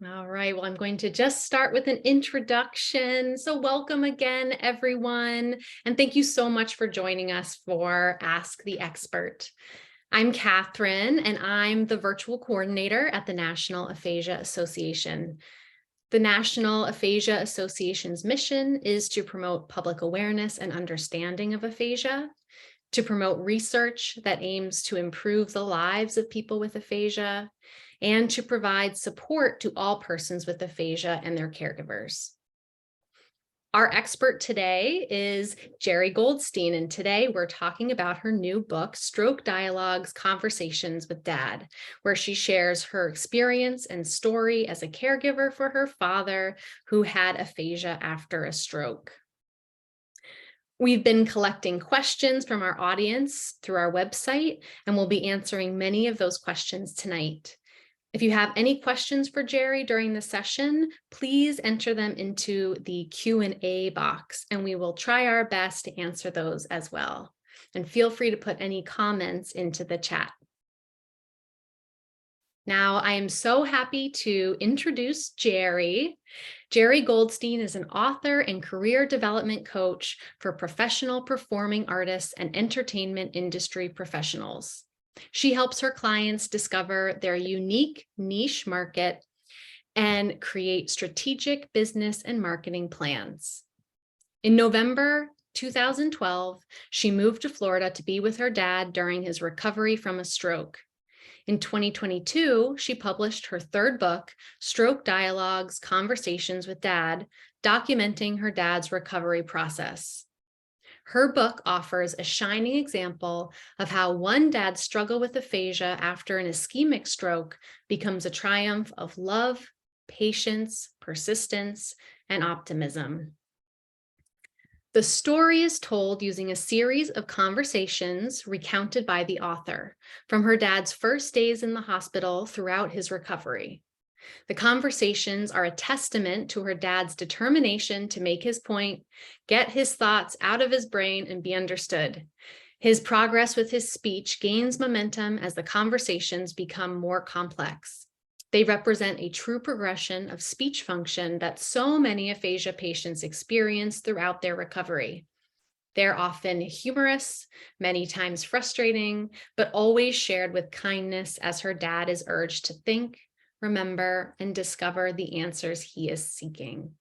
All right, well, I'm going to just start with an introduction. So, welcome again, everyone. And thank you so much for joining us for Ask the Expert. I'm Catherine, and I'm the virtual coordinator at the National Aphasia Association. The National Aphasia Association's mission is to promote public awareness and understanding of aphasia, to promote research that aims to improve the lives of people with aphasia, and to provide support to all persons with aphasia and their caregivers. Our expert today is Jeri Goldstein, and today we're talking about her new book, Stroke Dialogues: Conversations with Dad, where she shares her experience and story as a caregiver for her father who had aphasia after a stroke. We've been collecting questions from our audience through our website, and we'll be answering many of those questions tonight. If you have any questions for Jeri during the session, please enter them into the Q&A box, and we will try our best to answer those as well. And feel free to put any comments into the chat. Now, I am so happy to introduce Jeri. Jeri Goldstein is an author and career development coach for professional performing artists and entertainment industry professionals. She helps her clients discover their unique niche market and create strategic business and marketing plans. In November 2012, she moved to Florida to be with her dad during his recovery from a stroke. In 2022, she published her third book, Stroke Dialogues: Conversations with Dad, documenting her dad's recovery process. Her book offers a shining example of how one dad's struggle with aphasia after an ischemic stroke becomes a triumph of love, patience, persistence, and optimism. The story is told using a series of conversations recounted by the author from her dad's first days in the hospital throughout his recovery. The conversations are a testament to her dad's determination to make his point, get his thoughts out of his brain, and be understood. His progress with his speech gains momentum as the conversations become more complex. They represent a true progression of speech function that so many aphasia patients experience throughout their recovery. They're often humorous, many times frustrating, but always shared with kindness as her dad is urged to think, remember, and discover the answers he is seeking.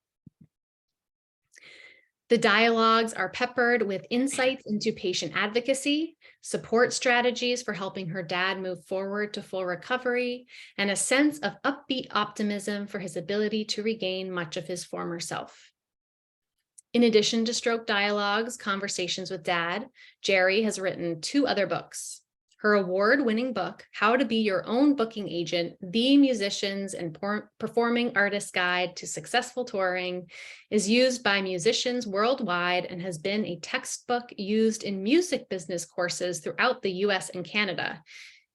The dialogues are peppered with insights into patient advocacy, support strategies for helping her dad move forward to full recovery, and a sense of upbeat optimism for his ability to regain much of his former self. In addition to Stroke Dialogues: Conversations with Dad, Jeri has written 2 other books. Her award-winning book, How to Be Your Own Booking Agent: The Musicians and Performing Artists Guide to Successful Touring, is used by musicians worldwide and has been a textbook used in music business courses throughout the US and Canada.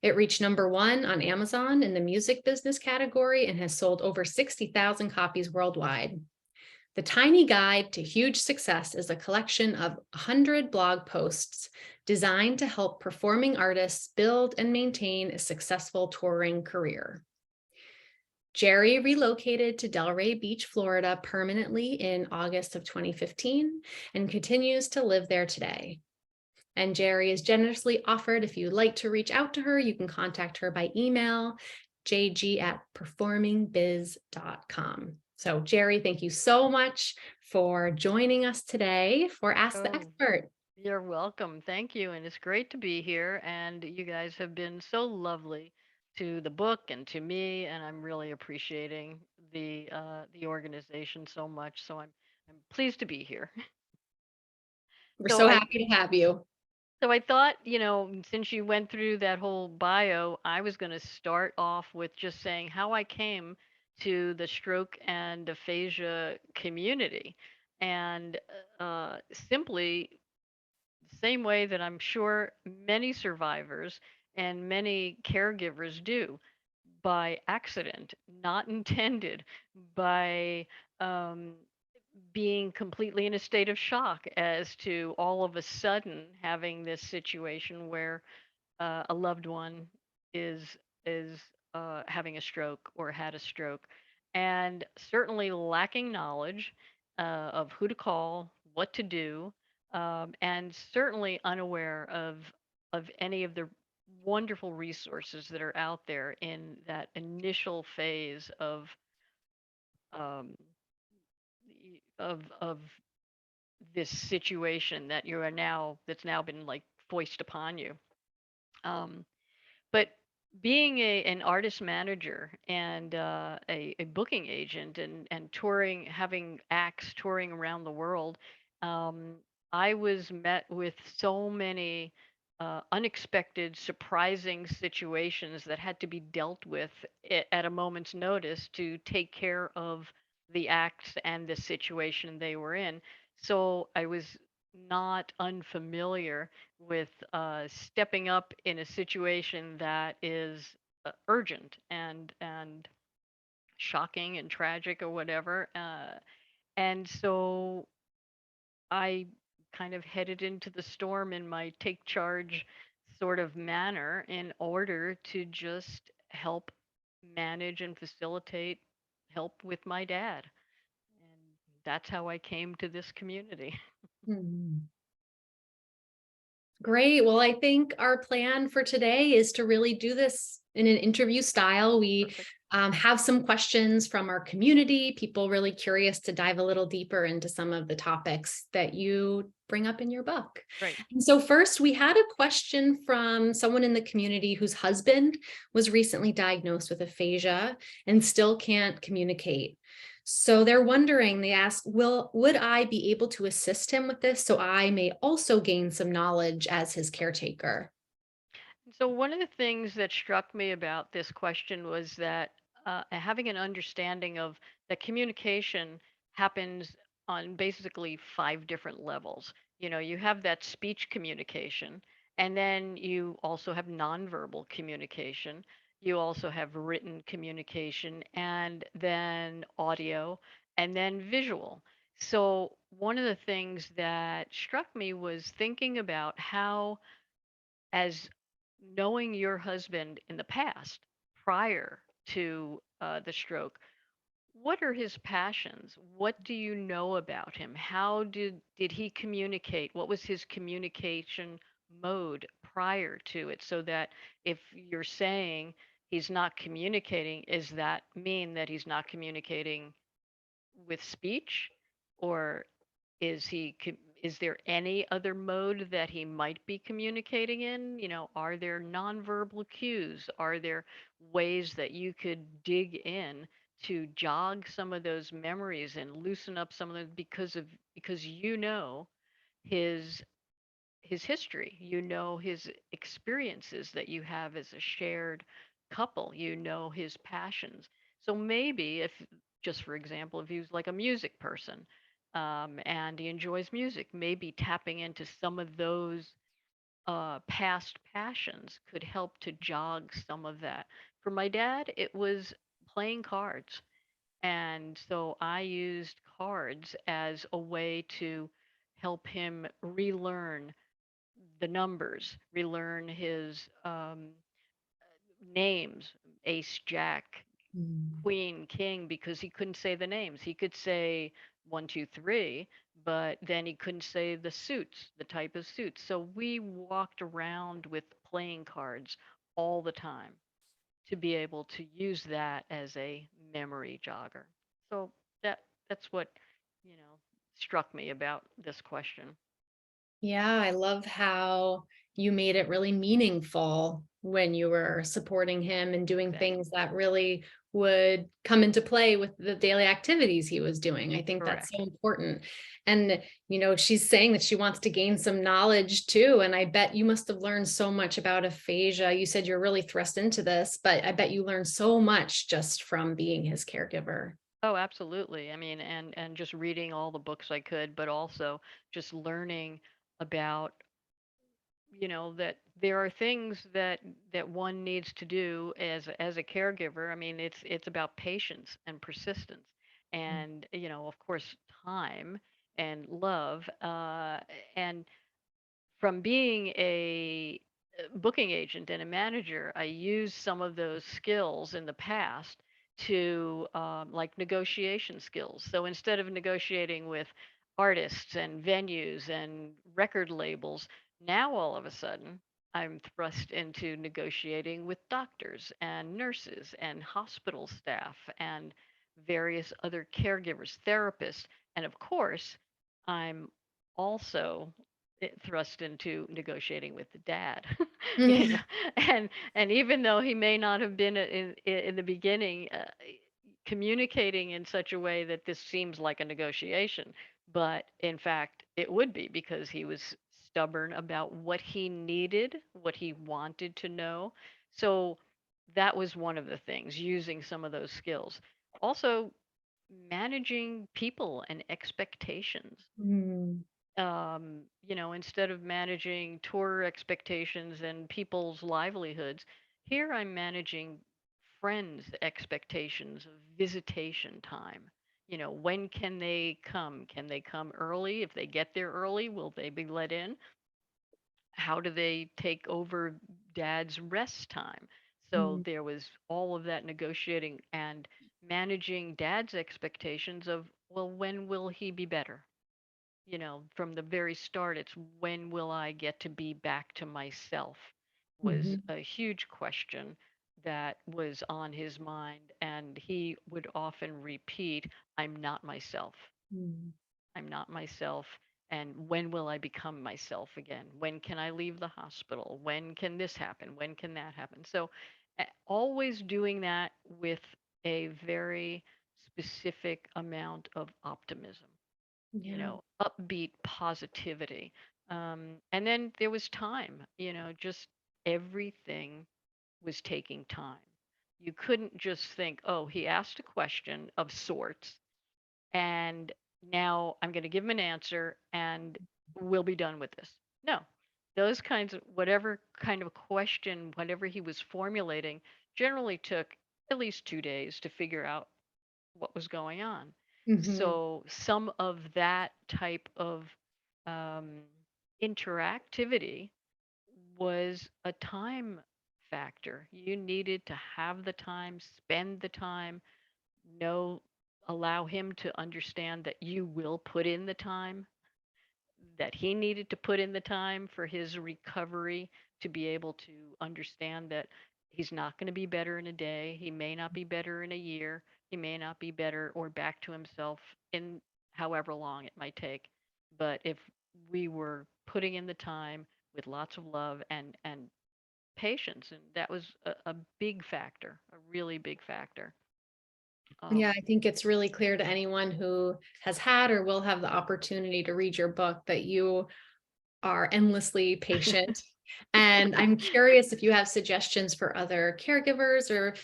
It reached #1 on Amazon in the music business category and has sold over 60,000 copies worldwide. The Tiny Guide to Huge Success is a collection of 100 blog posts designed to help performing artists build and maintain a successful touring career. Jeri relocated to Delray Beach, Florida permanently in August of 2015 and continues to live there today. And Jeri is generously offered, if you'd like to reach out to her, you can contact her by email, jg@performingbiz.com. So Jeri, thank you so much for joining us today for Ask the Oh, Expert. you're welcome. Thank you. And it's great to be here. And you guys have been so lovely to the book and to me. And I'm really appreciating the organization so much. So I'm pleased to be here. We're So so I happy to have you. so I thought, since you went through that whole bio, I was going to start off with just saying how I came to the stroke and aphasia community. And simply same way that I'm sure many survivors and many caregivers do by accident, not intended, by um, being completely in a state of shock as to all of a sudden having this situation where a loved one is is having a stroke or had a stroke. and certainly lacking knowledge of who to call, what to do, and certainly unaware of any of the wonderful resources that are out there in that initial phase um, of this situation that you are now that's now been like foisted upon you. Um, But being an artist manager and a booking agent and touring, having acts touring around the world, um, I was met with so many unexpected, surprising situations that had to be dealt with at a moment's notice to take care of the acts and the situation they were in. So I was not unfamiliar with stepping up in a situation that is urgent and shocking and tragic or whatever. And so I kind of headed into the storm in my take charge sort of manner in order to just help manage and facilitate help with my dad. And that's how I came to this community. Mhm. Great. Well, I think our plan for today is to really do this in an interview style. We Perfect. have some questions from our community, people really curious to dive a little deeper into some of the topics that you bring up in your book. Great. And so, first, we had a question from someone in the community whose husband was recently diagnosed with aphasia and still can't communicate. So they're wondering, they ask, would I be able to assist him with this so I may also gain some knowledge as his caretaker? So one of the things that struck me about this question was that having an understanding of that communication happens on basically five different levels. You know, you have that speech communication, and then you also have nonverbal communication. You also have written communication, and then audio, and then visual. So one of the things that struck me was thinking about how, as knowing your husband in the past prior to the stroke, what are his passions? What do you know about him? How did he communicate? What was his communication mode prior to it? So that if you're saying he's not communicating, does that mean that he's not communicating with speech, or is there any other mode that he might be communicating in? You know, are there nonverbal cues? Are there ways that you could dig in to jog some of those memories and loosen up some of them, because you know his his history, you know his experiences that you have as a shared couple, you know his passions. So maybe if, just for example, if he's like a music person, and he enjoys music, maybe tapping into some of those past passions could help to jog some of that. For my dad, it was playing cards. And so I used cards as a way to help him relearn the numbers, relearn his names, ace, jack, Mm. queen, king, because he couldn't say the names. He could say one, two, three, but then he couldn't say the suits, the type of suits. So we walked around with playing cards all the time to be able to use that as a memory jogger. So that's what, you know, struck me about this question. Yeah, I love how you made it really meaningful when you were supporting him and doing Exactly. things that really would come into play with the daily activities he was doing. I think that's Correct. so important. And, she's saying that she wants to gain some knowledge too. And I bet you must have learned so much about aphasia. You said you're really thrust into this, but I bet you learned so much just from being his caregiver. Oh, absolutely. I mean, and just reading all the books I could, but also just learning about, that there are things that one needs to do as a caregiver. I mean, it's about patience and persistence, and of course, time and love. And from being a booking agent and a manager, I used some of those skills in the past to like negotiation skills. So instead of negotiating with artists and venues and record labels, now all of a sudden I'm thrust into negotiating with doctors and nurses and hospital staff and various other caregivers, therapists, and of course, I'm also thrust into negotiating with the dad. you know Mhm. and even though he may not have been in the beginning communicating in such a way that this seems like a negotiation, but in fact it would be because he was stubborn about what he needed, what he wanted to know. So that was one of the things, using some of those skills. Also, managing people and expectations. Mm. Instead of managing tour expectations and people's livelihoods, here I'm managing friends' expectations of visitation time. When can they come? Can they come early? If they get there early, will they be let in? How do they take over dad's rest time? So Mm. there was all of that negotiating and managing dad's expectations of, well, when will he be better? From the very start, it's when will I get to be back to myself was Mhm. a huge question that was on his mind. And he would often repeat, I'm not myself. Mm. I'm not myself. And when will I become myself again? When can I leave the hospital? When can this happen? When can that happen? So, always doing that with a very specific amount of optimism, Yeah. upbeat positivity. And then there was time, just everything was taking time. You couldn't just think, oh, he asked a question of sorts, and now I'm going to give him an answer and we'll be done with this. No, those kinds of, whatever kind of question, whatever he was formulating, generally took at least 2 days to figure out what was going on. Mhm. So some of that type of um, interactivity was a time factor. You needed to have the time, spend the time, know, allow him to understand that you will put in the time, that he needed to put in the time for his recovery to be able to understand that he's not going to be better in a day. He may not be better in a year. He may not be better or back to himself in however long it might take. But if we were putting in the time with lots of love and patience, and that was a big factor, a really big factor. Yeah, Um, I think it's really clear to anyone who has had or will have the opportunity to read your book that you are endlessly patient. And I'm curious if you have suggestions for other caregivers or,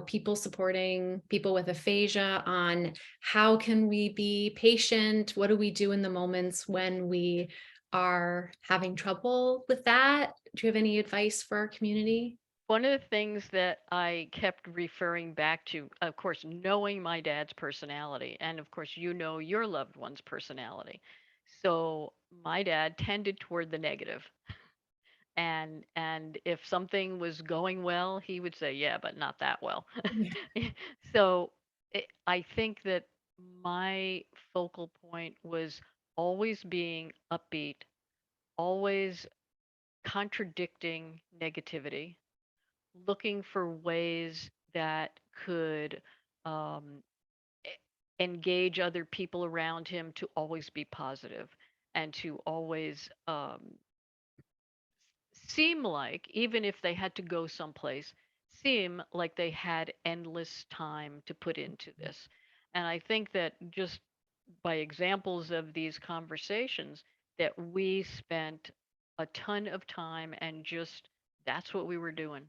people supporting people with aphasia on how can we be patient? What do we do in the moments when we are having trouble with that? Do you have any advice for our community? One of the things that I kept referring back to, of course, knowing my dad's personality, and of course, your loved one's personality. So my dad tended toward the negative, and if something was going well, he would say, "Yeah, but not that well." Yeah. So I think that my focal point was always being upbeat, always contradicting negativity, looking for ways that could um, engage other people around him to always be positive and to always seem like, even if they had to go someplace, seem like they had endless time to put into this. And I think that just by examples of these conversations, that we spent a ton of time and just that's what we were doing.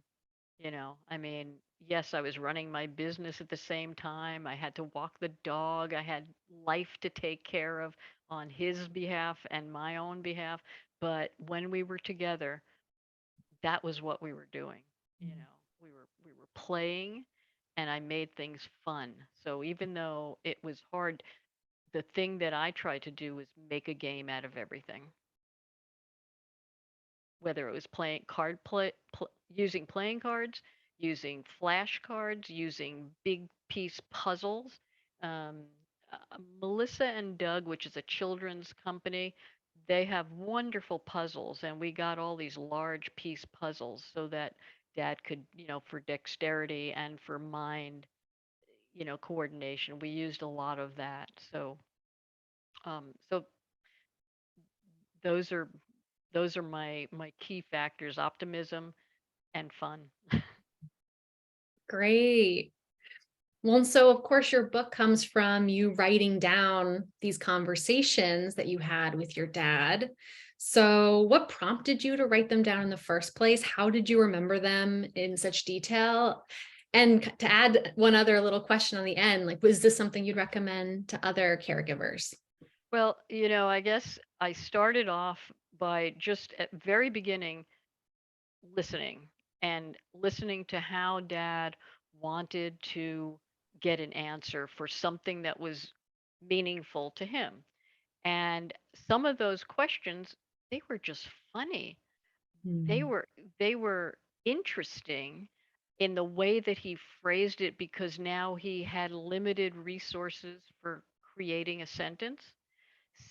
I mean, yes, I was running my business at the same time. I had to walk the dog. I had life to take care of on his behalf and my own behalf. But when we were together, that was what we were doing. We were playing, and I made things fun. So even though it was hard, the thing that I tried to do was make a game out of everything. Whether it was playing using playing cards, using flashcards, using big piece puzzles. Um, Melissa and Doug, which is a children's company, they have wonderful puzzles, and we got all these large piece puzzles so that Dad could, for dexterity and for mind, coordination. We used a lot of that. So those are my key factors: optimism and fun. Great. Well, and so of course, your book comes from you writing down these conversations that you had with your dad. So, what prompted you to write them down in the first place? How did you remember them in such detail? And to add one other little question on the end, like, was this something you'd recommend to other caregivers? Well, I guess I started off by just at very beginning listening and listening to how Dad wanted to get an answer for something that was meaningful to him. And some of those questions, they were just funny. They Mm, were they were interesting in the way that he phrased it, because now he had limited resources for creating a sentence.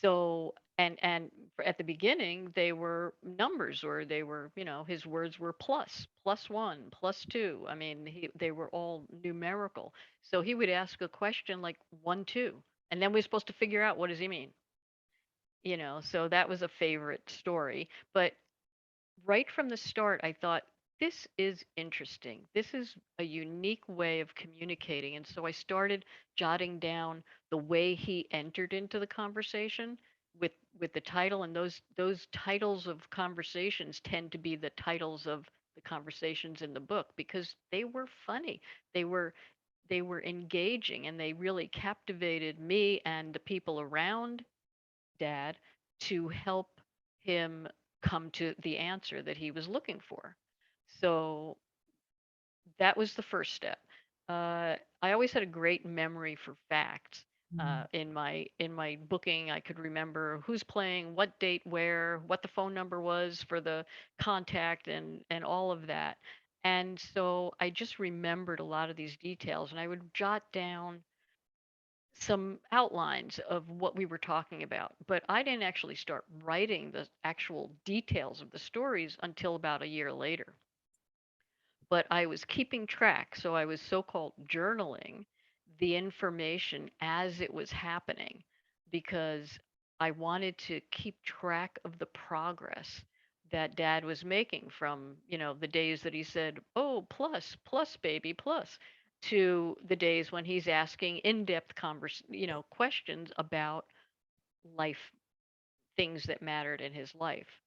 So, at the beginning, they were numbers, or they were, his words were plus one, plus two. I mean, they were all numerical. So he would ask a question like 1, 2, and then we're supposed to figure out, what does he mean? So that was a favorite story. But right from the start, I thought, this is interesting. This is a unique way of communicating. And so I started jotting down the way he entered into the conversation with the title. And those titles of conversations tend to be the titles of the conversations in the book, because they were funny. They were they were engaging, and they really captivated me and the people around Dad to help him come to the answer that he was looking for. So that was the first step. I always had a great memory for facts. mm. In my booking, I could remember who's playing, what date, where, what the phone number was for the contact, and all of that. And so I just remembered a lot of these details, and I would jot down some outlines of what we were talking about, but I didn't actually start writing the actual details of the stories until about a year later. But I was keeping track, so I was so-called journaling the information as it was happening, because I wanted to keep track of the progress that Dad was making, from, the days that he said, "Oh, plus, plus baby, plus," to the days when he's asking in-depth questions about life, things that mattered in his life.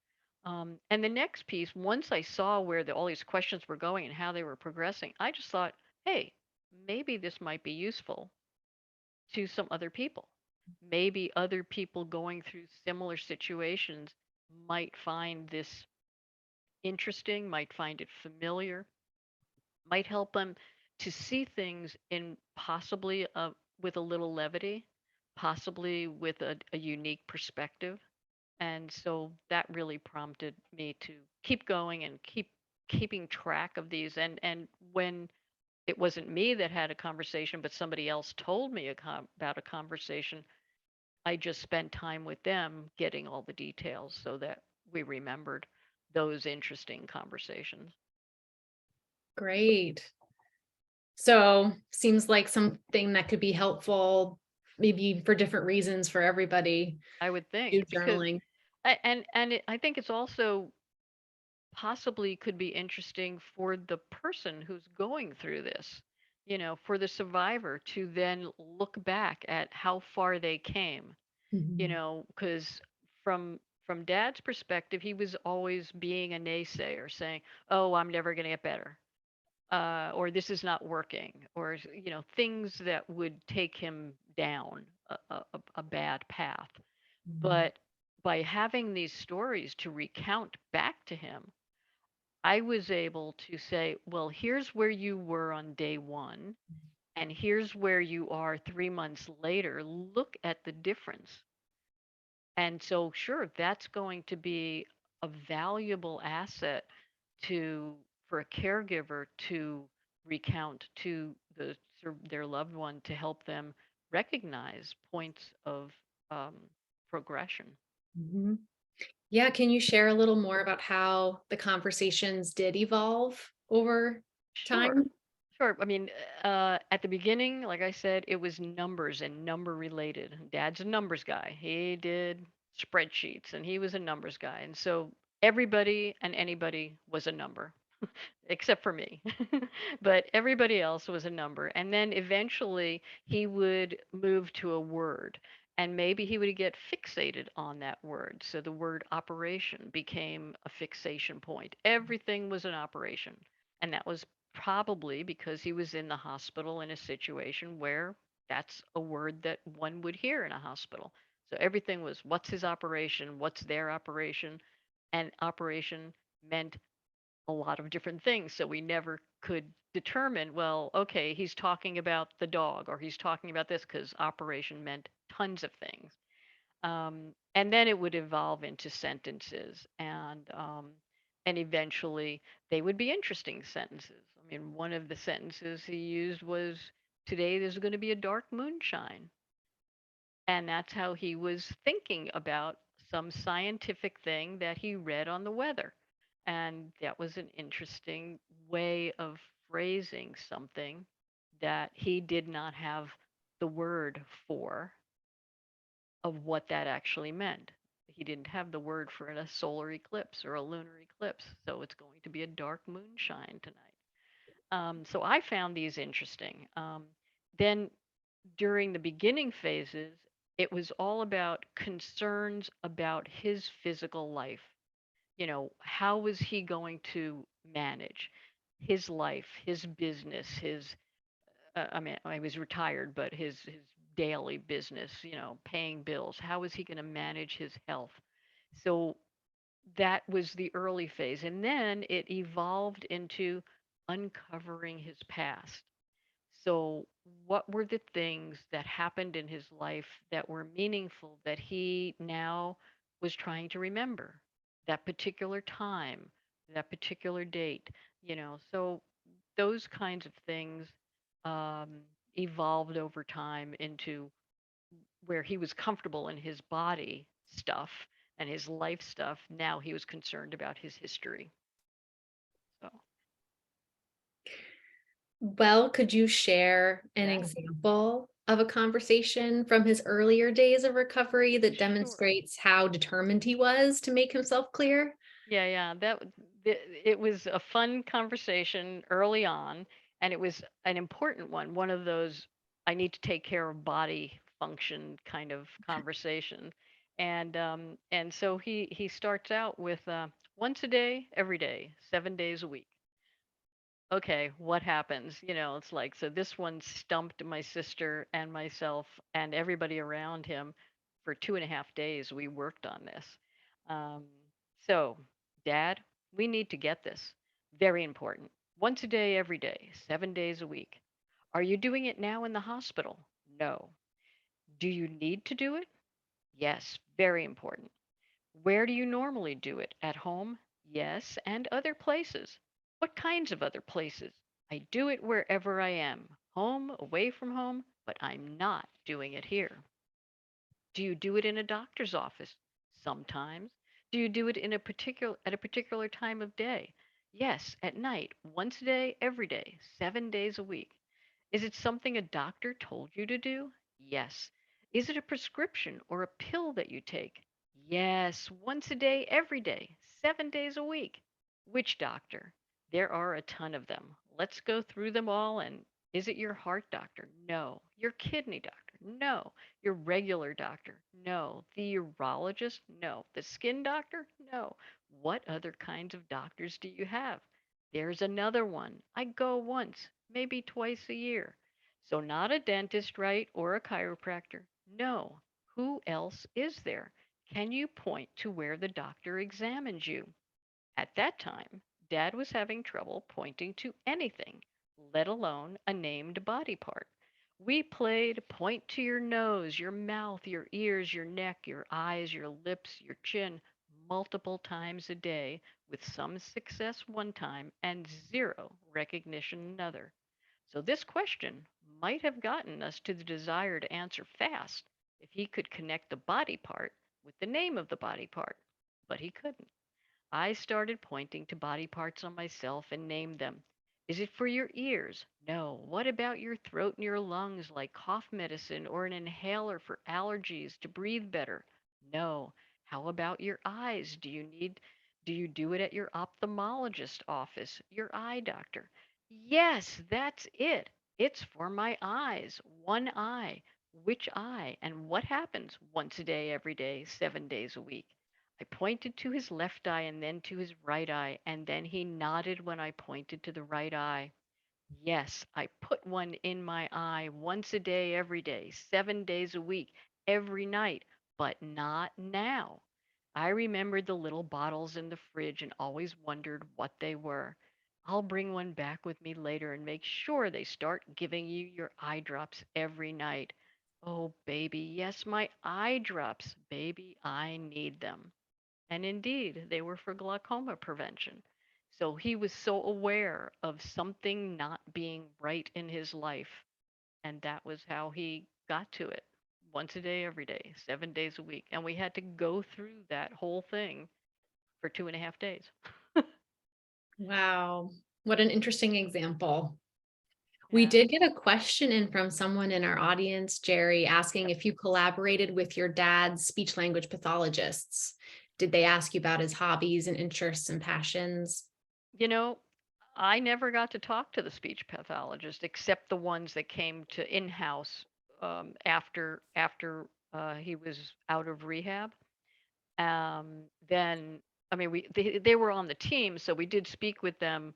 And the next piece, once I saw where all these questions were going and how they were progressing, I just thought, hey, maybe this might be useful to some other people. Maybe other people going through similar situations might find this interesting, might find it familiar, might help them to see things in possibly with a little levity, possibly with a unique perspective. And so that really prompted me to keep going and keeping track of these. And when it wasn't me that had a conversation, but somebody else told me about a conversation, I just spent time with them getting all the details so that we remembered those interesting conversations. Great. So, seems like something that could be helpful, maybe for different reasons for everybody. I would Do think, because journaling. I think it's also possibly could be interesting for the person who's going through this, for the survivor to then look back at how far they came, Mhm. because from Dad's perspective, he was always being a naysayer, saying, "Oh, I'm never going to get better," or "This is not working," or things that would take him down a bad path. Mhm. But by having these stories to recount back to him, I was able to say, well, here's where you were on day one, and here's where you are 3 months later. Look at the difference. And so, sure, that's going to be a valuable asset to for a caregiver to recount to their loved one to help them recognize points of um, progression. Mhm. Yeah, can you share a little more about how the conversations did evolve over Sure. time? Sure. I mean, at the beginning, like I said, it was numbers and number related. Dad's a numbers guy. He did spreadsheets and he was a numbers guy. And so everybody and anybody was a number, except for me. But everybody else was a number. And then eventually he would move to a word. And maybe he would get fixated on that word. So the word operation became a fixation point. Everything was an operation. And that was probably because he was in the hospital in a situation where that's a word that one would hear in a hospital. So everything was what's his operation, what's their operation, and operation meant a lot of different things. So we never could determine, well, okay, he's talking about the dog or he's talking about this because operation meant tons of things. And then it would evolve into sentences, and eventually they would be interesting sentences. I mean, one of the sentences he used was, "Today there's going to be a dark moonshine," and that's how he was thinking about some scientific thing that he read on the weather, and that was an interesting way of phrasing something that he did not have the word for of what that actually meant. He didn't have the word for a solar eclipse or a lunar eclipse, so it's going to be a dark moonshine tonight. So I found these interesting. Then during the beginning phases, it was all about concerns about his physical life. You know, how was he going to manage his life, his business, his I mean, I was retired, but his daily business, you know, paying bills. How was he going to manage his health? So that was the early phase, and then it evolved into uncovering his past. So, what were the things that happened in his life that were meaningful that he now was trying to remember? That particular time, that particular date, you know. So, those kinds of things um, evolved over time into where he was comfortable in his body stuff and his life stuff. Now he was concerned about his history. So, Well, could you share an yeah, example of a conversation from his earlier days of recovery that sure. demonstrates how determined he was to make himself clear? Yeah, yeah. It was a fun conversation early on, and it was an important one. One of those I need to take care of body function kind of conversation, and so he starts out with once a day, every day, 7 days a week. Okay, what happens? You know, it's like, so this one stumped my sister and myself and everybody around him for 2.5 days. We worked on this. Um, so, Dad, we need to get this. Very important. Once a day, every day, 7 days a week. Are you doing it now in the hospital? No. Do you need to do it? Yes, very important. Where do you normally do it? At home? Yes, and other places. What kinds of other places? I do it wherever I am, home, away from home, but I'm not doing it here. Do you do it in a doctor's office? Sometimes. Do you do it in a particular at a particular time of day? Yes, at night, once a day, every day, 7 days a week. Is it something a doctor told you to do? Yes. Is it a prescription or a pill that you take? Yes, once a day, every day, 7 days a week. Which doctor? There are a ton of them. Let's go through them all. And is it your heart doctor? No. Your kidney doctor? No. Your regular doctor? No. The urologist? No. The skin doctor? No. What other kinds of doctors do you have? There's another one. I go once, maybe twice a year. So, not a dentist, right? Or a chiropractor. No. Who else is there? Can you point to where the doctor examines you? At that time, Dad was having trouble pointing to anything, let alone a named body part. We played point to your nose, your mouth, your ears, your neck, your eyes, your lips, your chin multiple times a day with some success one time and zero recognition another. So this question might have gotten us to the desire to answer fast if he could connect the body part with the name of the body part, but he couldn't. I started pointing to body parts on myself and named them. Is it for your ears? No. What about your throat and your lungs, like cough medicine or an inhaler for allergies to breathe better? No. How about your eyes? Do you do it at your ophthalmologist office, your eye doctor? Yes, that's it. It's for my eyes. One eye. Which eye? And what happens once a day, every day, 7 days a week? I pointed to his left eye and then to his right eye, and then he nodded when I pointed to the right eye. Yes, I put one in my eye once a day, every day, 7 days a week, every night, but not now. I remembered the little bottles in the fridge and always wondered what they were. I'll bring one back with me later and make sure they start giving you your eye drops every night. Oh, baby, yes, my eye drops. Baby, I need them. And indeed, they were for glaucoma prevention. So he was so aware of something not being right in his life. And that was how he got to it once a day, every day, 7 days a week. And we had to go through that whole thing for 2.5 days. Wow. What an interesting example. We Yeah. did get a question in from someone in our audience, Jerry, asking Yep. if you collaborated with your dad's speech language pathologists. Did they ask you about his hobbies and interests and passions? You know, I never got to talk to the speech pathologist except the ones that came to in-house after he was out of rehab. Then I mean they were on the team, so we did speak with them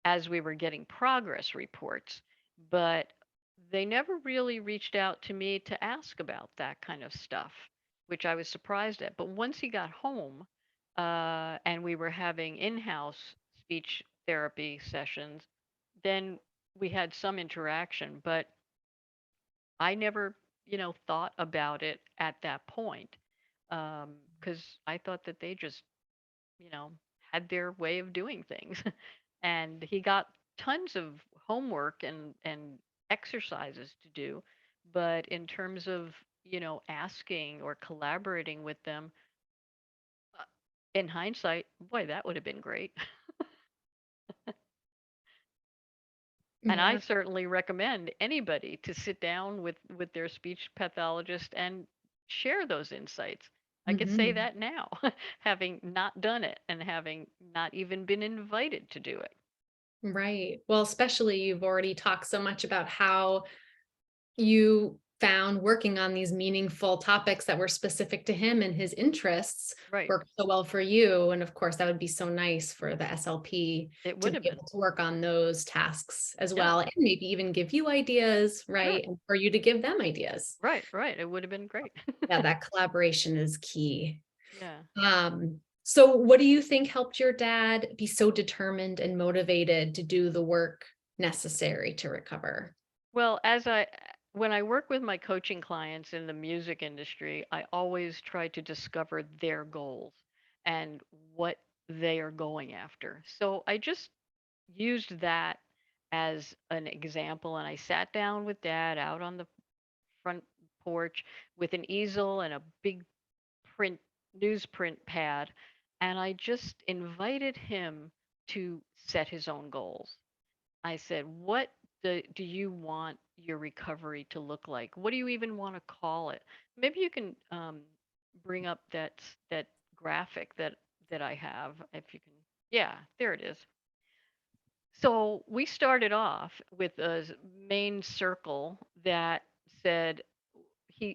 as we were getting progress reports, but they never really reached out to me to ask about that kind of stuff, which I was surprised at. But once he got home, and we were having in-house speech therapy sessions, then we had some interaction, but I never, thought about it at that point, because I thought that they just, you know, had their way of doing things. And he got tons of homework and exercises to do, but in terms of, asking or collaborating with them, uh, in hindsight, boy, that would have been great. And I Yeah. certainly recommend anybody to sit down with their speech pathologist and share those insights. I could say Mhm. that now, having not done it and having not even been invited to do it. Right. Well, especially you've already talked so much about how you found working on these meaningful topics that were specific to him and his interests Right. worked so well for you. And of course, that would be so nice for the SLP It to would be have been. able to work on those tasks as Yeah. well, and maybe even give you ideas, Sure. right? And for you to give them ideas. Right. Right. It would have been great. Yeah, that collaboration is key. Yeah. So what do you think helped your dad be so determined and motivated to do the work necessary to recover? Well, when I work with my coaching clients in the music industry, I always try to discover their goals and what they are going after. So I just used that as an example, and I sat down with dad out on the front porch with an easel and a big print newsprint pad, and I just invited him to set his own goals. I said, "What do you want your recovery to look like? What do you even want to call it?" Maybe you can bring up that graphic that I have, if you can. Yeah, there it is. So we started off with a main circle that said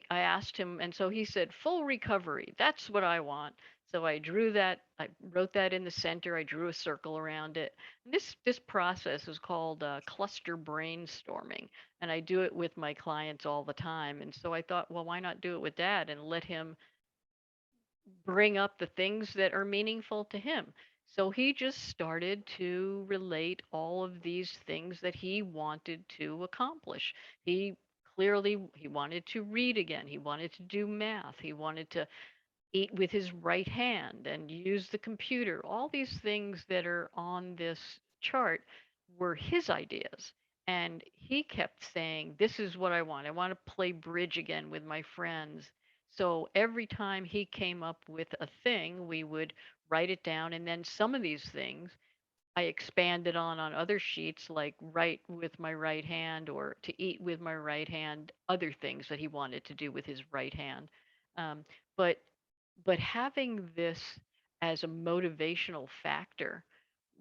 I asked him, and so he said full recovery. That's what I want. So I drew that. I wrote that in the center. I drew a circle around it. And this process is called cluster brainstorming, and I do it with my clients all the time. And so I thought, well, why not do it with Dad and let him bring up the things that are meaningful to him. So he just started to relate all of these things that he wanted to accomplish. He clearly he wanted to read again. He wanted to do math. He wanted to eat with his right hand and use the computer. All these things that are on this chart were his ideas. And he kept saying, "This is what I want. I want to play bridge again with my friends." So every time he came up with a thing, we would write it down. And then some of these things I expanded on other sheets, like write with my right hand or to eat with my right hand, other things that he wanted to do with his right hand. Um, but but having this as a motivational factor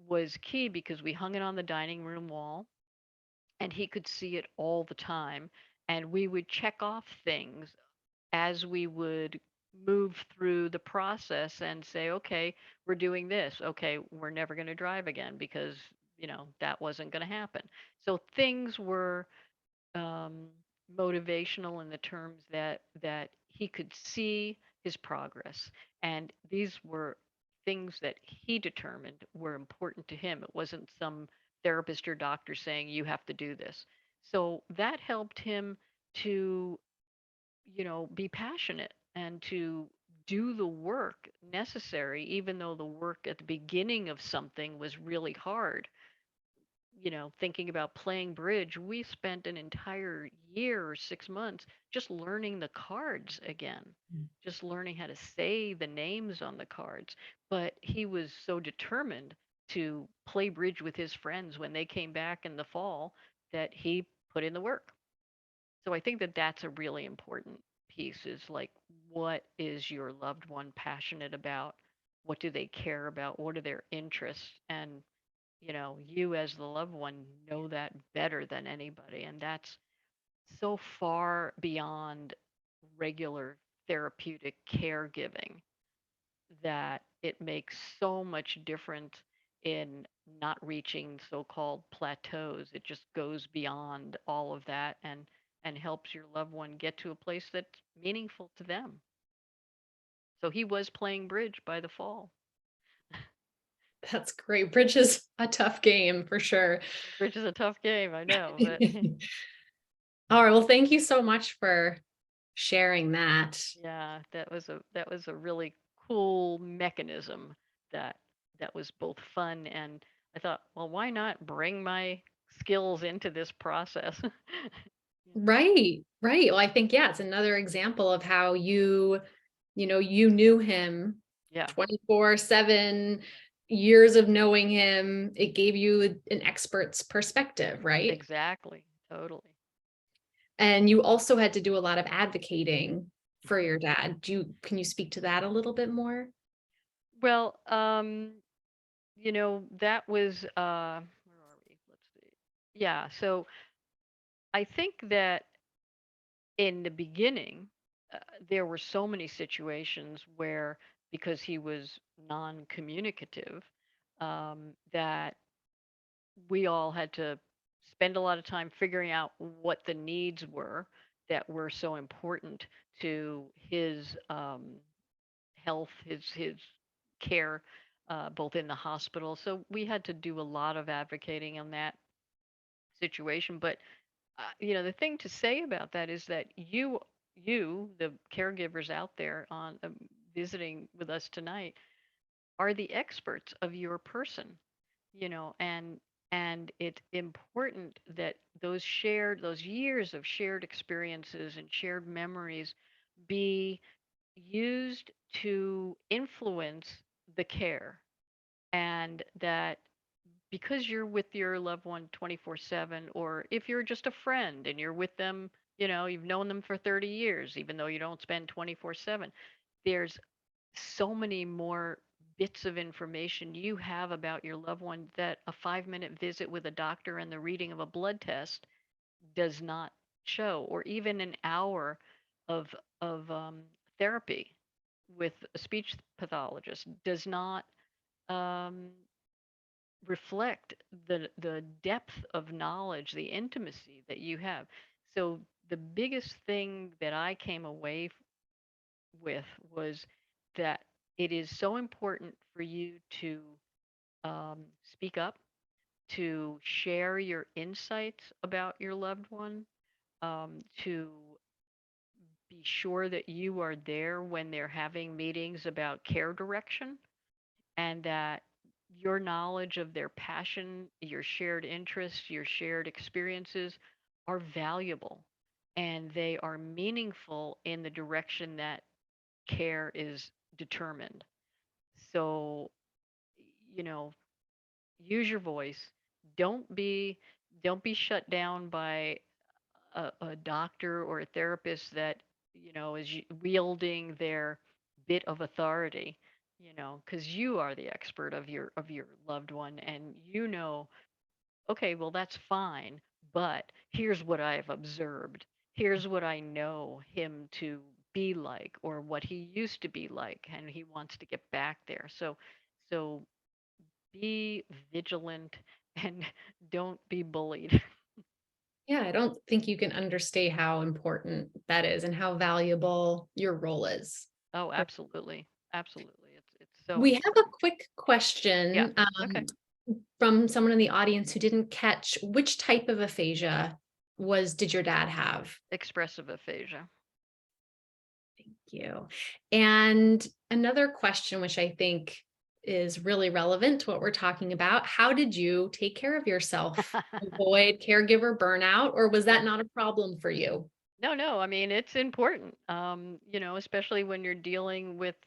was key because we hung it on the dining room wall and he could see it all the time. And we would check off things as we would move through the process and say, okay, we're doing this. Okay, we're never going to drive again because, that wasn't going to happen. So things were um, motivational in the terms that he could see his progress, and these were things that he determined were important to him. It wasn't some therapist or doctor saying you have to do this. So that helped him to be passionate and to do the work necessary, even though the work at the beginning of something was really hard. Thinking about playing bridge, we spent an entire year or 6 months just learning the cards again, Mm. just learning how to say the names on the cards. But he was so determined to play bridge with his friends when they came back in the fall that he put in the work. So I think that that's a really important piece is like, what is your loved one passionate about? What do they care about? What are their interests? And, you as the loved one know that better than anybody. And that's so far beyond regular therapeutic caregiving that it makes so much difference in not reaching so-called plateaus. It just goes beyond all of that and helps your loved one get to a place that's meaningful to them. So he was playing bridge by the fall. That's great. Bridge is a tough game for sure. Bridge is a tough game, I know, but All right. Well, thank you so much for sharing that. yeah, that was a really cool mechanism that that was both fun and I thought, well, why not bring my skills into this process? You know? Right. Right. Well, I think, yeah, it's another example of how you knew him Yeah, 24/7, yeah, years of knowing him. It gave you an expert's perspective, right? exactly, totally. And you also had to do a lot of advocating for Mhm. your dad. Can you speak to that a little bit more? Well, that was where are we? Let's see. Yeah, so I think that in the beginning, there were so many situations where, because he was non-communicative, that we all had to spend a lot of time figuring out what the needs were that were so important to his health, his care, both in the hospital. So we had to do a lot of advocating on that situation. But the thing to say about that is that the caregivers out there on visiting with us tonight, are the experts of your person. And it's important that those years of shared experiences and shared memories be used to influence the care, and that because you're with your loved one 24/7, or if you're just a friend and you're with them, you've known them for 30 years even though you don't spend 24/7, there's so many more bits of information you have about your loved one that a 5-minute visit with a doctor and the reading of a blood test does not show, or even an hour of of therapy with a speech pathologist does not um, reflect the depth of knowledge, the intimacy that you have. So the biggest thing that I came away with was that it is so important for you to speak up, to share your insights about your loved one, to be sure that you are there when they're having meetings about care direction, and that your knowledge of their passion, your shared interests, your shared experiences are valuable and they are meaningful in the direction that care is determined. So, you know, use your voice. Don't be don't be shut down by a doctor or a therapist that is wielding their bit of authority, because you are the expert of your loved one, and okay, well, that's fine, but here's what I've observed, here's what I know him to be like, or what he used to be like, and he wants to get back there. So be vigilant and don't be bullied. Yeah, I don't think you can understate how important that is and how valuable your role is. Oh, absolutely. Absolutely. It's so We have a important. quick Yeah. question Okay. from someone in the audience who didn't catch which type of aphasia did your dad have? Expressive aphasia. Thank you. And another question, which I think is really relevant to what we're talking about, how did you take care of yourself? Avoid caregiver burnout, or was that Yeah. not a problem for you? No, no. I mean, it's important. Especially when you're dealing with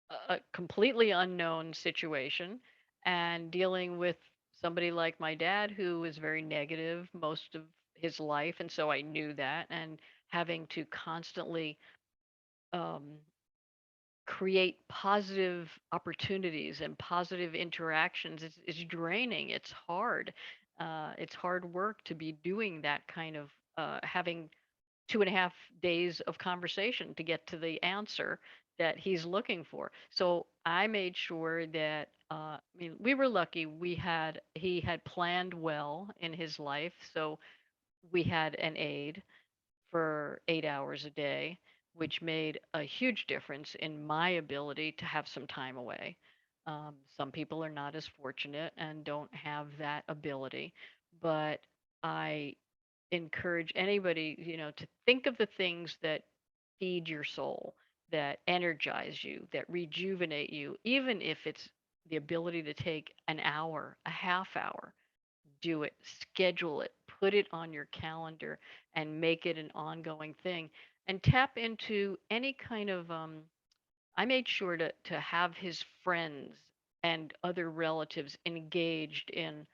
a completely unknown situation and dealing with somebody like my dad who is very negative most of his life, and so I knew that, and having to constantly um create positive opportunities and positive interactions is draining. It's hard. It's hard work to be doing that kind of having 2.5 days of conversation to get to the answer that he's looking for. So I made sure that I mean, we were lucky. He had planned well in his life, so we had an aide for 8 hours a day, which made a huge difference in my ability to have some time away. Some people are not as fortunate and don't have that ability, but I encourage anybody, to think of the things that feed your soul, that energize you, that rejuvenate you, even if it's the ability to take an hour, a half hour, do it, schedule it, put it on your calendar, and make it an ongoing thing. And tap into any kind of. I made sure to have his friends and other relatives engaged in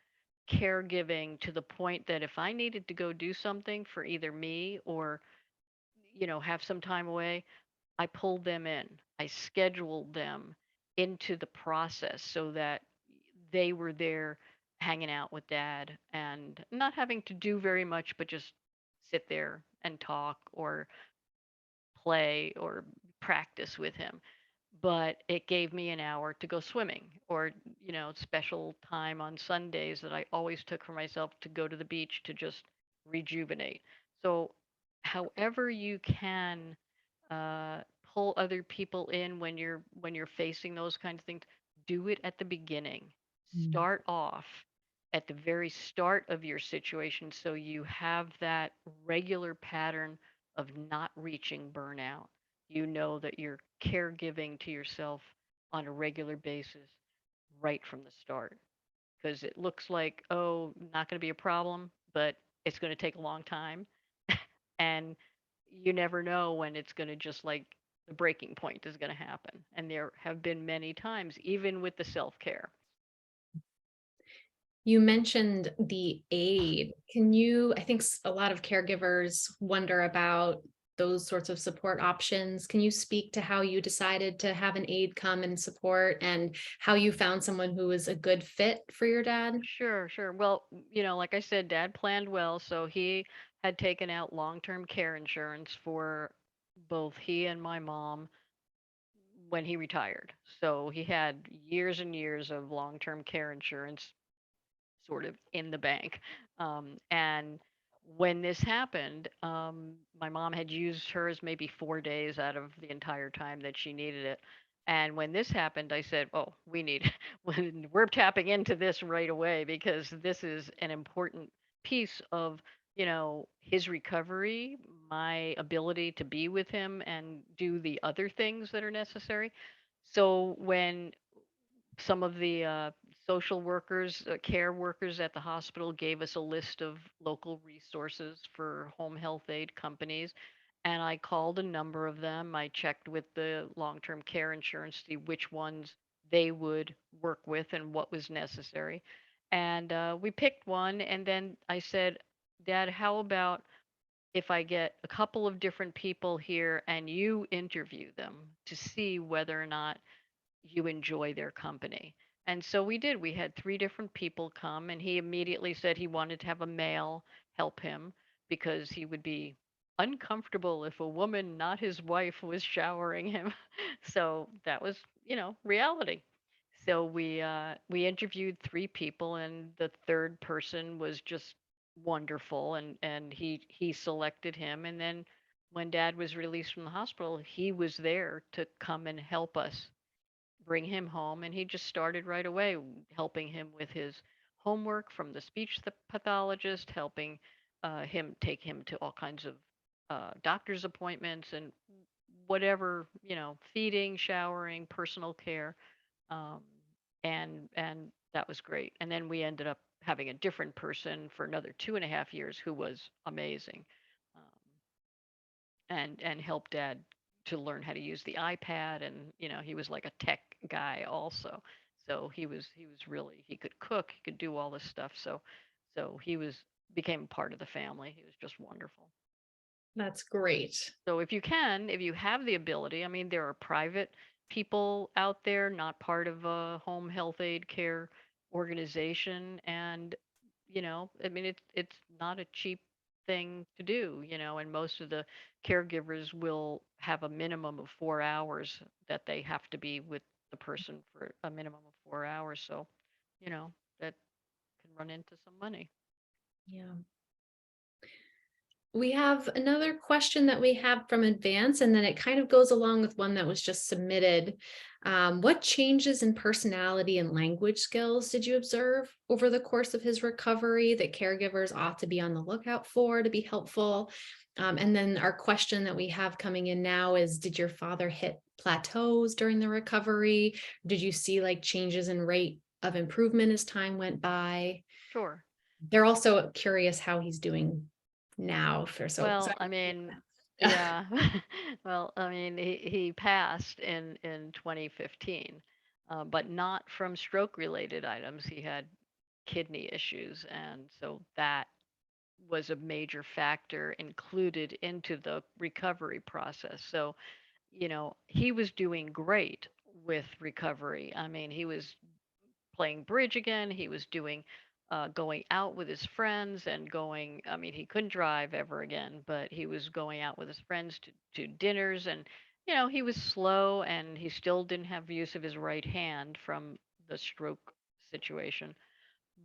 caregiving to the point that if I needed to go do something for either me or have some time away, I pulled them in. I scheduled them into the process so that they were there hanging out with dad and not having to do very much, but just sit there and talk or play or practice with him. But it gave me an hour to go swimming, or special time on Sundays that I always took for myself to go to the beach to just rejuvenate. So however you can uh, pull other people in when you're facing those kinds of things, do it at the beginning. Mm. Start off at the very start of your situation so you have that regular pattern of not reaching burnout. You know that you're caregiving to yourself on a regular basis right from the start, because it looks like, oh, not going to be a problem, but it's going to take a long time. And you never know when it's going to just like the breaking point is going to happen. And there have been many times, even with the self care. You mentioned the aid. I think a lot of caregivers wonder about those sorts of support options. Can you speak to how you decided to have an aide come and support and how you found someone who was a good fit for your dad? Sure, sure. Well, like I said, dad planned well. So he had taken out long term care insurance for both he and my mom when he retired. So he had years and years of long term care insurance sort of in the bank. And when this happened, my mom had used hers maybe 4 days out of the entire time that she needed it. And when this happened, I said, "Oh, we need, we're tapping into this right away because this is an important piece of, his recovery, my ability to be with him and do the other things that are necessary. So when some of the social workers, care workers at the hospital gave us a list of local resources for home health aid companies. And I called a number of them. I checked with the long term care insurance to see which ones they would work with and what was necessary. And we picked one. And then I said, Dad, how about if I get a couple of different people here and you interview them to see whether or not you enjoy their company. And so we did. We had three different people come, and he immediately said he wanted to have a male help him because he would be uncomfortable if a woman, not his wife, was showering him. So that was, reality. So we interviewed three people, and the third person was just wonderful, and he selected him. And then when Dad was released from the hospital, he was there to come and help us bring him home, and he just started right away helping him with his homework from the speech pathologist, helping him take him to all kinds of doctor's appointments and whatever, feeding, showering, personal care, um, and that was great. And then we ended up having a different person for another 2.5 years who was amazing. Um, and help Dad to learn how to use the iPad, and he was like a tech guy also. So he was really, he could cook, he could do all this stuff. So he was became part of the family. He was just wonderful. That's great. So if you have the ability, I mean, there are private people out there, not part of a home health aid care organization, and I mean, it's not a cheap thing to do, and most of the caregivers will have a minimum of 4 hours that they have to be with the person for a minimum of 4 hours. So, that can run into some money. Yeah. We have another question that we have from Advance, and then it kind of goes along with one that was just submitted. What changes in personality and language skills did you observe over the course of his recovery that caregivers ought to be on the lookout for to be helpful? And then our question that we have coming in now is, did your father hit plateaus during the recovery? Did you see like changes in rate of improvement as time went by? Sure. They're also curious how he's doing now for so Well, I mean, yeah. yeah. Well, I mean, he passed in 2015, but not from stroke-related items. He had kidney issues, and so that was a major factor included into the recovery process. So, he was doing great with recovery. I mean, he was playing bridge again. He was doing going out with his friends and going. I mean, he couldn't drive ever again, but he was going out with his friends to dinners, and he was slow, and he still didn't have use of his right hand from the stroke situation.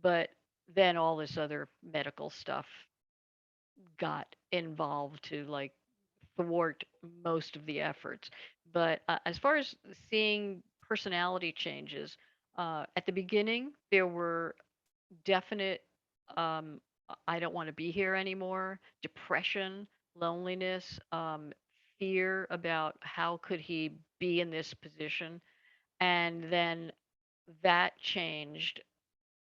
But then all this other medical stuff got involved to like thwart most of the efforts. But as far as seeing personality changes, at the beginning, there were definite I don't want to be here anymore, depression, loneliness, fear about how could he be in this position. And then that changed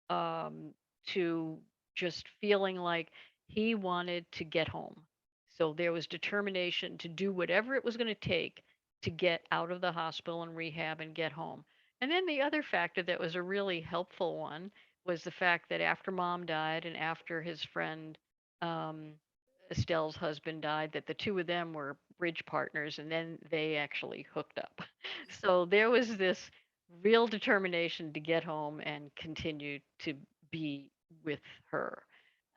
um, to just feeling like he wanted to get home. So there was determination to do whatever it was going to take to get out of the hospital and rehab and get home. And then the other factor that was a really helpful one was the fact that after mom died and after his friend um, Estelle's husband died, that the two of them were bridge partners, and then they actually hooked up. So there was this real determination to get home and continue to be with her.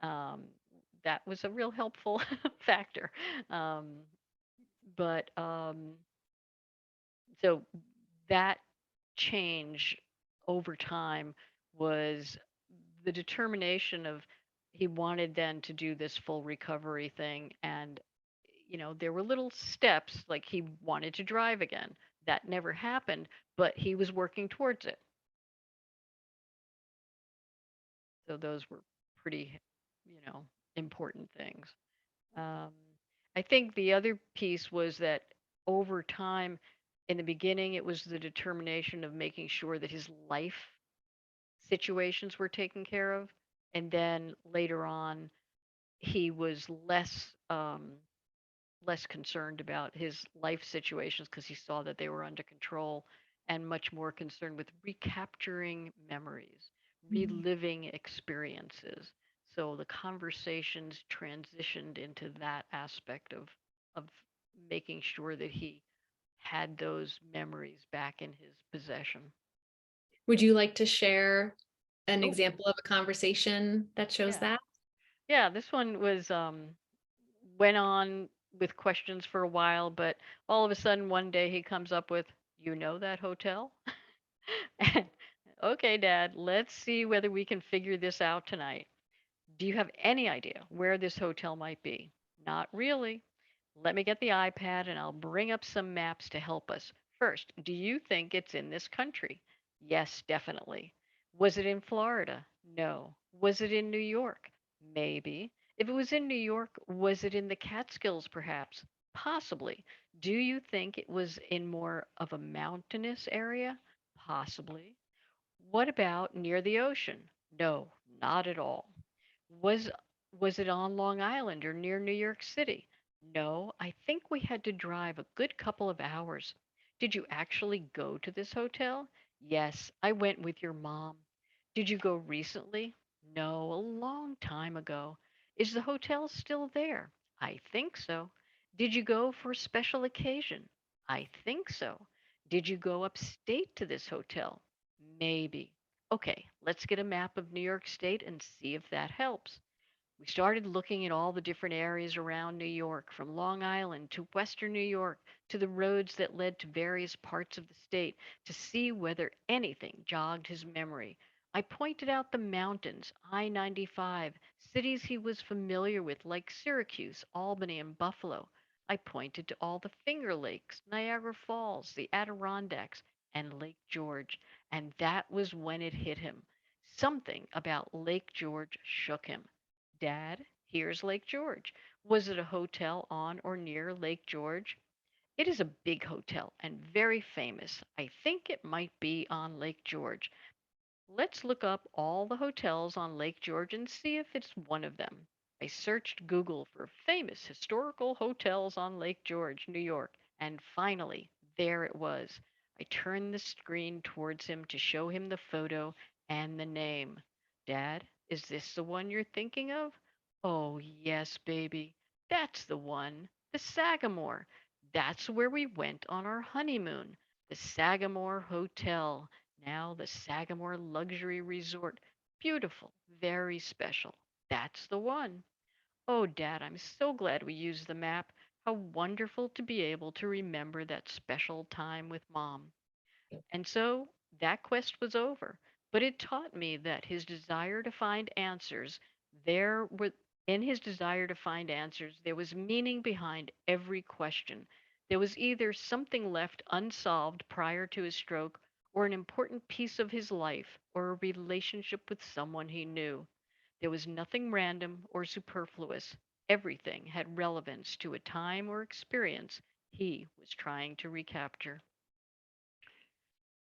Um, that was a real helpful factor. Um, but so that change over time was the determination of he wanted then to do this full recovery thing. And there were little steps, like he wanted to drive again. That never happened, but he was working towards it. So those were pretty, you know, important things. Um, I think the other piece was that over time, in the beginning, it was the determination of making sure that his life situations were taken care of. And then later on, he was less concerned about his life situations because he saw that they were under control and much more concerned with recapturing memories, Mhm. reliving experiences. So the conversations transitioned into that aspect of making sure that he had those memories back in his possession. Would you like to share an Oh, example of a conversation that shows yeah. that? Yeah, this one was went on with questions for a while, but all of a sudden one day he comes up with, "You know that hotel?" And, okay, Dad, let's see whether we can figure this out tonight. Do you have any idea where this hotel might be? Not really. Let me get the iPad and I'll bring up some maps to help us. First, do you think it's in this country? Yes, definitely. Was it in Florida? No. Was it in New York? Maybe. If it was in New York, was it in the Catskills perhaps? Possibly. Do you think it was in more of a mountainous area? Possibly. What about near the ocean? No, not at all. Was was it on Long Island or near New York City? No, I think we had to drive a good couple of hours. Did you actually go to this hotel? Yes, I went with your mom. Did you go recently? No, a long time ago. Is the hotel still there? I think so. Did you go for a special occasion? I think so. Did you go upstate to this hotel? Maybe. Okay, let's get a map of New York State and see if that helps. We started looking at all the different areas around New York, from Long Island to Western New York to the roads that led to various parts of the state, to see whether anything jogged his memory. I pointed out the mountains, I 95, cities he was familiar with like Syracuse, Albany, and Buffalo. I pointed to all the Finger Lakes, Niagara Falls, the Adirondacks, and Lake George. And that was when it hit him. Something about Lake George shook him. Dad, here's Lake George. Was it a hotel on or near Lake George? It is a big hotel and very famous. I think it might be on Lake George. Let's look up all the hotels on Lake George and see if it's one of them. I searched Google for famous historical hotels on Lake George, New York, and finally, there it was. I turned the screen towards him to show him the photo and the name. Dad, is this the one you're thinking of? Oh, yes, baby. That's the one. The Sagamore. That's where we went on our honeymoon. The Sagamore Hotel, now the Sagamore Luxury Resort. Beautiful, very special. That's the one. Oh, Dad, I'm so glad we used the map. How wonderful to be able to remember that special time with Mom. And so that quest was over. But it taught me that his desire to find answers, there were in his desire to find answers, there was meaning behind every question. There was either something left unsolved prior to his stroke, or an important piece of his life, or a relationship with someone he knew. There was nothing random or superfluous. Everything had relevance to a time or experience he was trying to recapture.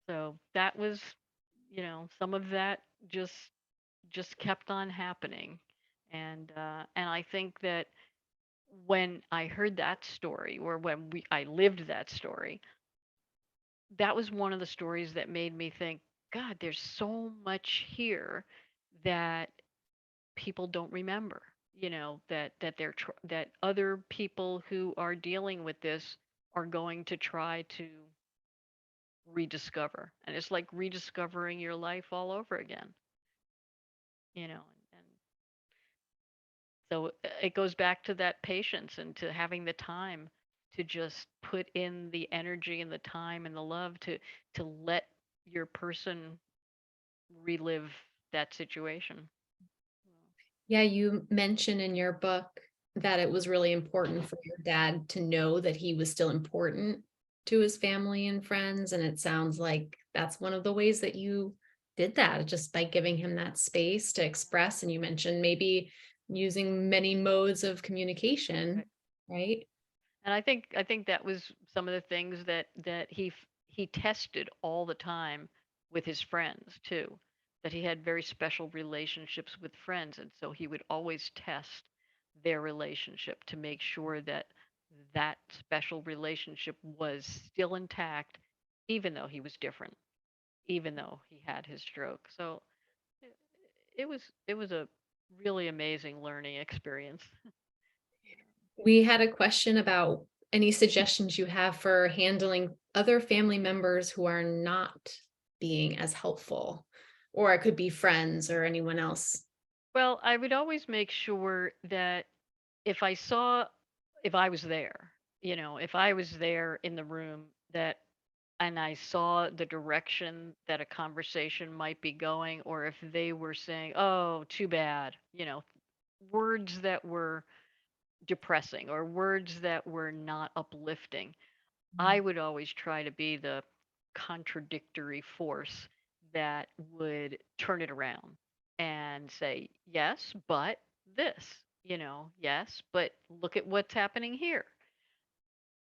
So that was, some of that just kept on happening. And I think that when I heard that story, or when I lived that story, that was one of the stories that made me think, God, there's so much here that people don't remember. That other people who are dealing with this are going to try to rediscover. And it's like rediscovering your life all over again, and so it goes back to that patience and to having the time to just put in the energy and the time and the love to let your person relive that situation. Yeah, you mentioned in your book that it was really important for your dad to know that he was still important to his family and friends. And it sounds like that's one of the ways that you did that, just by giving him that space to express. And you mentioned maybe using many modes of Right. communication. right? And I think that was some of the things that he tested all the time with his friends too. That he had very special relationships with friends, and so he would always test their relationship to make sure that that special relationship was still intact, even though he was different, even though he had his stroke. So it, it was a really amazing learning experience. We had a question about any suggestions you have for handling other family members who are not being as helpful, or it could be friends or anyone else. Well, I would always make sure that if I saw if I was there, if I was there in the room that and I saw the direction that a conversation might be going, or if they were saying, "Oh, too bad," words that were depressing or words that were not uplifting, I would always try to be the contradictory force that would turn it around and say, yes, but this, yes, but look at what's happening here.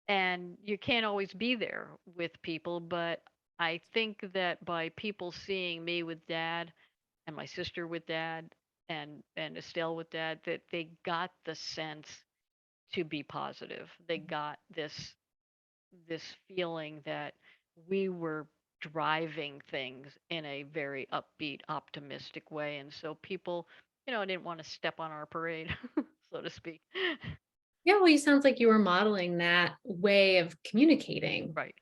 And you can't always be there with people, but I think that by people seeing me with dad and my sister with dad and Estelle with dad, that they got the sense to be positive. They got this feeling that we were driving things in a very upbeat, optimistic way. And so people, didn't want to step on our parade, so to speak. Yeah, well, you sounds like you were modeling that way of communicating. Right.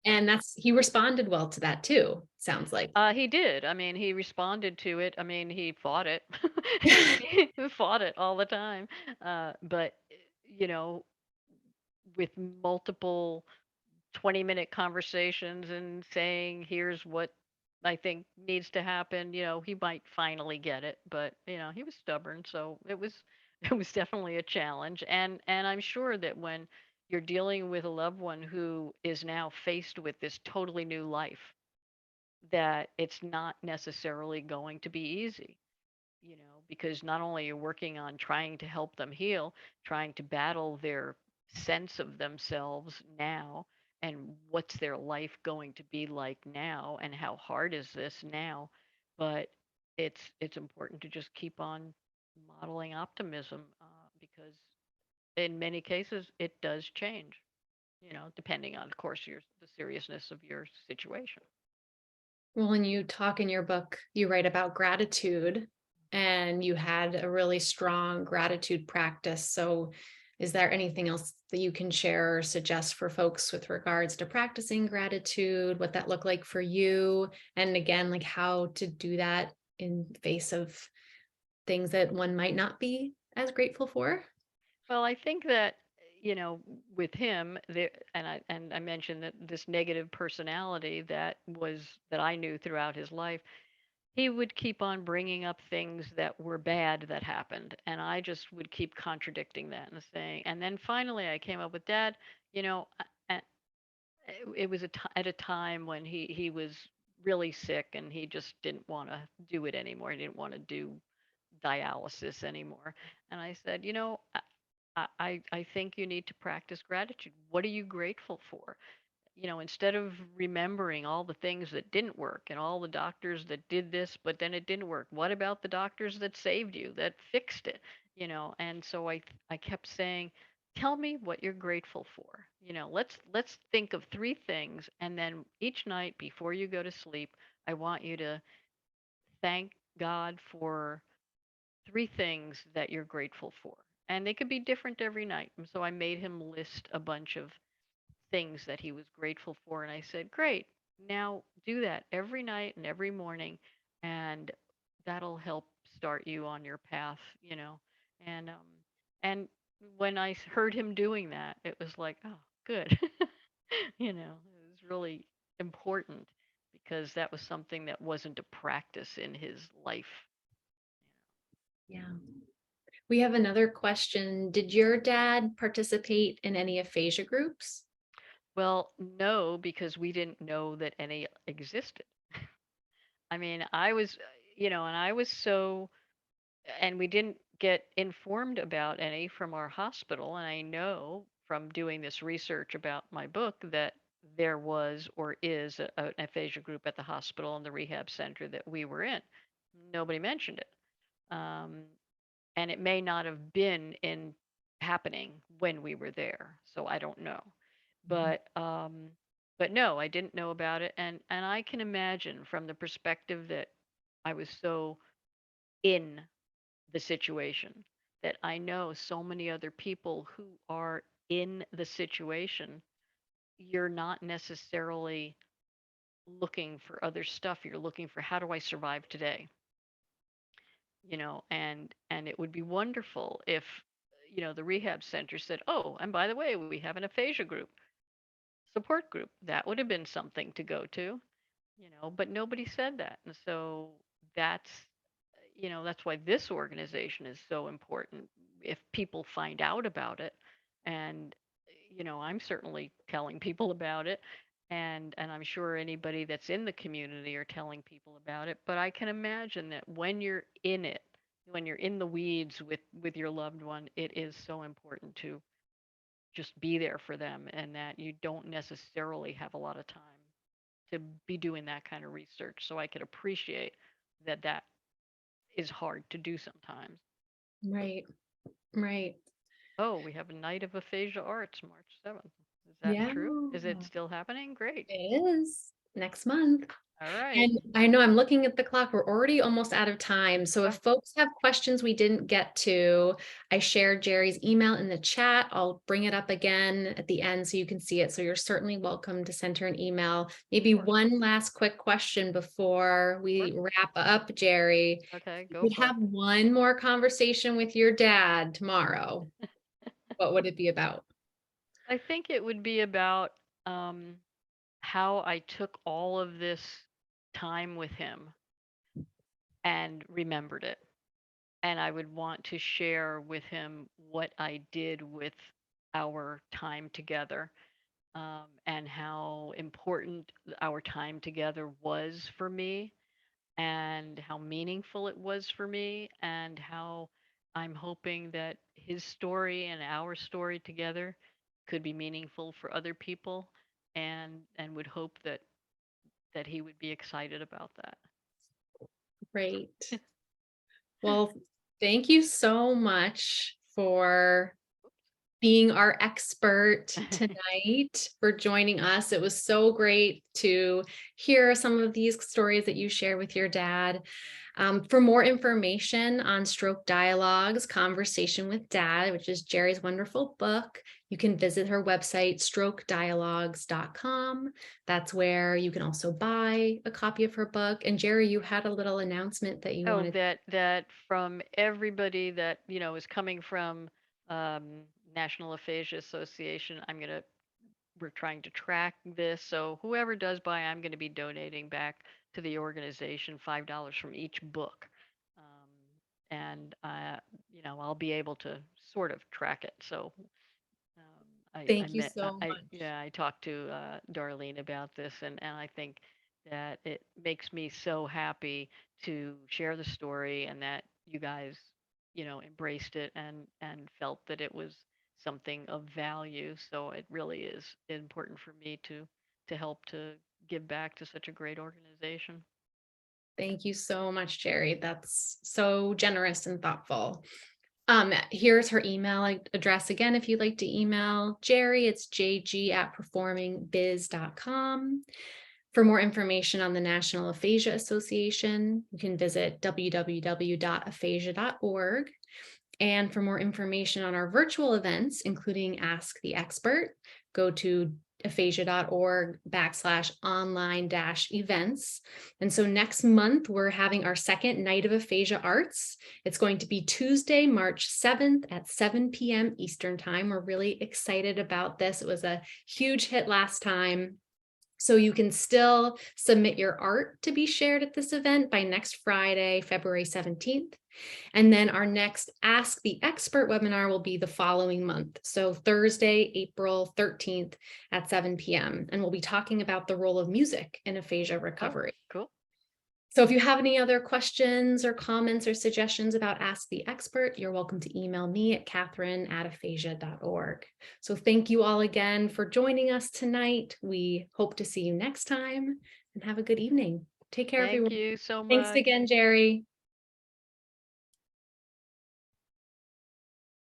And he responded well to that too, sounds like. He did. I mean, he responded to it. I mean, he fought it. He fought it all the time. But, you know, with multiple 20-minute conversations and saying, here's what I think needs to happen, he might finally get it, but he was stubborn, so it was it was definitely a challenge. And I'm sure that when you're dealing with a loved one who is now faced with this totally new life, that it's not necessarily going to be easy, because not only you're working on trying to help them heal, trying to battle their sense of themselves now and what's their life going to be like now and how hard is this now, but it's important to just keep on modeling optimism, because in many cases it does change, depending on, of course, the seriousness of your situation. Well, when you talk in your book, you write about gratitude and you had a really strong gratitude practice. So, is there anything else that you can share or suggest for folks with regards to practicing gratitude, what that looked like for you? And again, like how to do that in face of things that one might not be as grateful for? Well, I think that with him, there, and I mentioned that this negative personality that I knew throughout his life, he would keep on bringing up things that were bad that happened, and I just would keep contradicting that and saying, and then finally I came up with, Dad, you know, it was at a time when he was really sick and he just didn't want to do it anymore. He didn't want to do dialysis anymore. And I said, I think you need to practice gratitude. What are you grateful for? Instead of remembering all the things that didn't work and all the doctors that did this, but then it didn't work, what about the doctors that saved you, that fixed it? And so I kept saying, tell me what you're grateful for. Let's think of three things, and then each night before you go to sleep, I want you to thank God for three things that you're grateful for. And they could be different every night. And so I made him list a bunch of things that he was grateful for. And I said, great, now do that every night and every morning. And that'll help start you on your path, And, and when heard him doing that, it was like, oh, good. It was really important because that was something that wasn't a practice in his life. Yeah. We have another question. Did your dad participate in any aphasia groups? Well, no, because we didn't know that any existed. I mean, I was, and I was so, and we didn't get informed about any from our hospital. And I know from doing this research about my book that there was or is an aphasia group at the hospital and the rehab center that we were in. Nobody mentioned it. And it may not have been in happening when we were there, so I don't know. Mhm. But no, I didn't know about it, and I can imagine from the perspective that I was so in the situation that I know so many other people who are in the situation. You're not necessarily looking for other stuff. You're looking for, how do I survive today? And it would be wonderful if, the rehab center said, oh, and by the way, we have an aphasia group, support group. That would have been something to go to, but nobody said that. And so that's that's why this organization is so important. If people find out about it, and I'm certainly telling people about it, and I'm sure anybody that's in the community are telling people about it. But I can imagine that when you're in it, when you're in the weeds with your loved one, it is so important to just be there for them, and that you don't necessarily have a lot of time to be doing that kind of research. So I could appreciate that is hard to do sometimes. Right, right. Oh, we have a night of aphasia arts, March 7th. Is that Yeah, true? Is it still happening? Great. it is next month. All right. And I know I'm looking at the clock. We're already almost out of time. So if Oh, folks have questions we didn't get to, I shared Jerry's email in the chat. I'll bring it up again at the end so you can see it. So you're certainly welcome to send her an email. Maybe sure. one last quick question before Sure. we wrap up, Jerry. Okay, If go you for it. have one more conversation with your dad tomorrow, what would it be about? I think it would be about um, how I took all of this time with him and remembered it. And I would want to share with him what I did with our time together, and how important our time together was for me, and how meaningful it was for me, and how I'm hoping that his story and our story together could be meaningful for other people, and would hope that he would be excited about that. Great. Well, thank you so much for being our expert tonight, for joining us. It was so great to hear some of these stories that you share with your dad. For more information on Stroke Dialogues, Conversation with Dad, which is Jeri's wonderful book, you can visit her website, strokedialogues.com. That's where you can also buy a copy of her book. And Jeri, you had a little announcement that you Oh, wanted. that from everybody that is coming from National Aphasia Association, we're trying to track this. So whoever does buy, I'm going to be donating back to the organization $5 from each book, and I'll be able to sort of track it. So I Thank you met so I much. yeah, I talked to Darlene about this, and I think that it makes me so happy to share the story, and that you guys embraced it, and felt that it was something of value. So it really is important for me to help to give back to such a great organization. Thank you so much, Jeri. That's so generous and thoughtful. Here's her email address again. If you'd like to email Jeri, it's jg@performingbiz.com. For more information on the National Aphasia Association, you can visit www.aphasia.org. And for more information on our virtual events, including Ask the Expert, go to aphasia.org/online-events. And so next month, we're having our second night of aphasia arts. It's going to be Tuesday, March 7th at 7 p.m. Eastern Time. We're really excited about this. It was a huge hit last time. So you can still submit your art to be shared at this event by next Friday, February 17th. And then our next Ask the Expert webinar will be the following month. So Thursday, April 13th at 7 p.m. And we'll be talking about the role of music in aphasia Oh, recovery. cool. So if you have any other questions or comments or suggestions about Ask the Expert, you're welcome to email me at catherine@aphasia.org. So thank you all again for joining us tonight. We hope to see you next time and have a good evening. Take care, Thank everyone. you so Thanks much. again, Jeri.